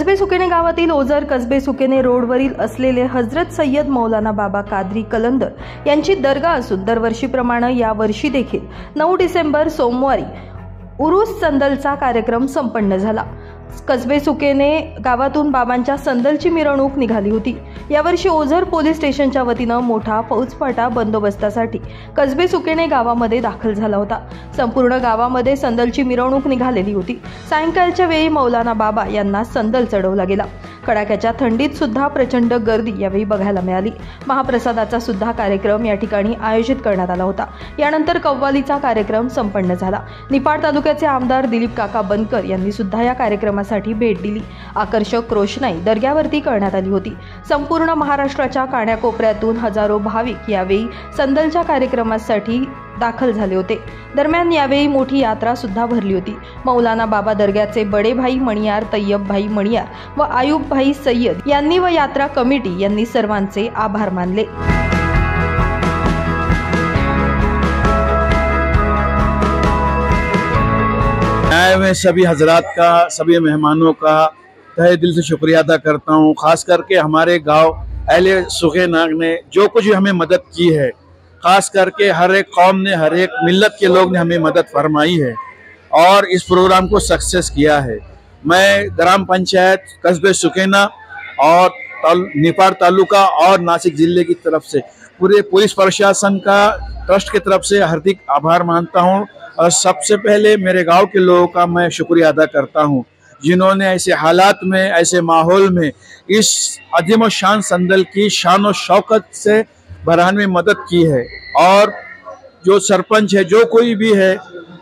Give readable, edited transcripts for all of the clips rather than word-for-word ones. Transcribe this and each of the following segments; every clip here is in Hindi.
कसबे सुकेने गावातील ओझर कसबे सुकेने रोडवरील असलेले हजरत सय्यद मौलाना बाबा कादरी कलंदर यांची दर्गा असून दरवर्षीप्रमाणे या वर्षी देखील 9 डिसेंबर सोमवारी उरूस संदलचा कार्यक्रम संपन्न झाला। कसबे सुकेने गावातून बाबांच्या संदलची मिरवणूक निघाली होती। यावर्षी ओझर पोलीस स्टेशनच्या वतीनं मोठा फौजफाटा बंदोबस्तासाठी कसबे सुकेने गावामध्ये दाखल झाला होता। संपूर्ण गावामध्ये संदलची मिरवणूक निघालेली होती। सायंकाळच्या वेळी मौलाना बाबा यांना संदल चढवला गेला। कडाक्याच्या थंडीत सुद्धा प्रचंड गर्दी यावेळी बघायला मिळाली। महाप्रसादाचा सुद्धा कार्यक्रम या ठिकाणी आयोजित करण्यात आला होता। यानंतर कव्वालीचा कार्यक्रम संपन्न झाला। निफाड तालुक्याचे आमदार दिलीप काका बनकर यांनी सुद्धा या कार्यक्रमासाठी भेट दिली। आकर्षक रोषणाई दर्ग्यावरती करण्यात आली होती। संपूर्ण महाराष्ट्राच्या कानाकोपऱ्यातून हजारो भाविक यावेळी संदलच्या कार्यक्रमासाठी दाखल झाले होते। दरम्यान यावेळी मोठी यात्रा सुद्धा भरली होती। मौलाना बाबा दर्ग्याचे बडे भाई मणियार, तय्यब भाई मणियार व आयुब भाई सय्यद यांनी व यात्रा कमिटी यांनी सर्वांचे आभार मानले। मैं सभी हजरात का, सभी मेहमानों का तहे दिल से शुक्रिया अदा करता हूँ। खास करके हमारे गांव अहले सुखेनाग ने जो कुछ हमें मदद की है, खास करके हर एक कौम ने, हर एक मिल्लत के लोग ने हमें मदद फरमाई है और इस प्रोग्राम को सक्सेस किया है। मैं ग्राम पंचायत कस्बे सुकेना और निफाड तालुका और नासिक जिले की तरफ से पूरे पुलिस प्रशासन का, ट्रस्ट की तरफ से हार्दिक आभार मानता हूँ। और सबसे पहले मेरे गांव के लोगों का मैं शुक्रिया अदा करता हूँ, जिन्होंने ऐसे हालात में, ऐसे माहौल में इस अजीम शान संदल की शान और शौकत से बढ़ाने में मदद की है। और जो सरपंच है, जो कोई भी है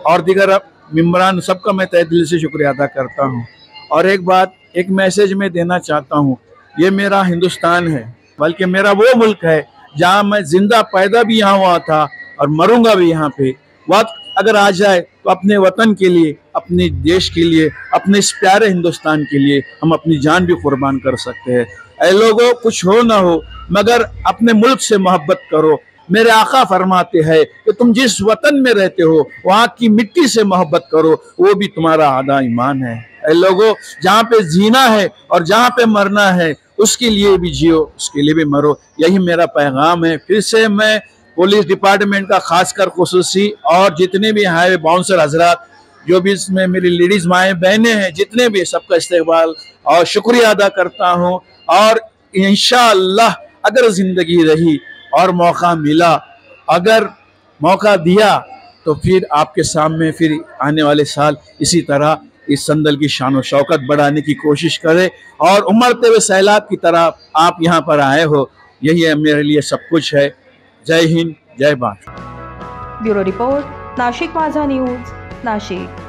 और दीगर मेंबरान, सबका मैं तहे दिल से शुक्रिया अदा करता हूँ। और एक बात, एक मैसेज मैं देना चाहता हूँ, ये मेरा हिंदुस्तान है, बल्कि मेरा वो मुल्क है जहाँ मैं जिंदा पैदा भी यहाँ हुआ था और मरूंगा भी यहाँ पे। वक्त अगर आ जाए तो अपने वतन के लिए, अपने देश के लिए, अपने इस प्यारे हिंदुस्तान के लिए हम अपनी जान भी कुर्बान कर सकते हैं। ऐ लोगों, कुछ हो ना हो मगर अपने मुल्क से मोहब्बत करो। मेरे आका फरमाते हैं कि तुम जिस वतन में रहते हो वहाँ की मिट्टी से मोहब्बत करो, वो भी तुम्हारा आधा ईमान है। ऐ लोगों, जहाँ पे जीना है और जहाँ पे मरना है उसके लिए भी जियो, उसके लिए भी मरो, यही मेरा पैगाम है। फिर से मैं पुलिस डिपार्टमेंट का खासकर खुसूसी और जितने भी हाईवे बाउंसर हजरात, जो भी इसमें मेरी लेडीज माएँ बहनें हैं, जितने भी, सबका इस्तेकबाल और शुक्रिया अदा करता हूँ। और इंशाअल्लाह अगर जिंदगी रही और मौका मिला, अगर मौका दिया तो फिर आपके सामने फिर आने वाले साल इसी तरह इस संदल की शान और शौकत बढ़ाने की कोशिश करें। और उमड़ते हुए सैलाब की तरह आप यहाँ पर आए हो, यही मेरे लिए सब कुछ है। जय हिंद, जय भारत। ब्यूरो रिपोर्ट, नाशिक माझा न्यूज, नाशिक।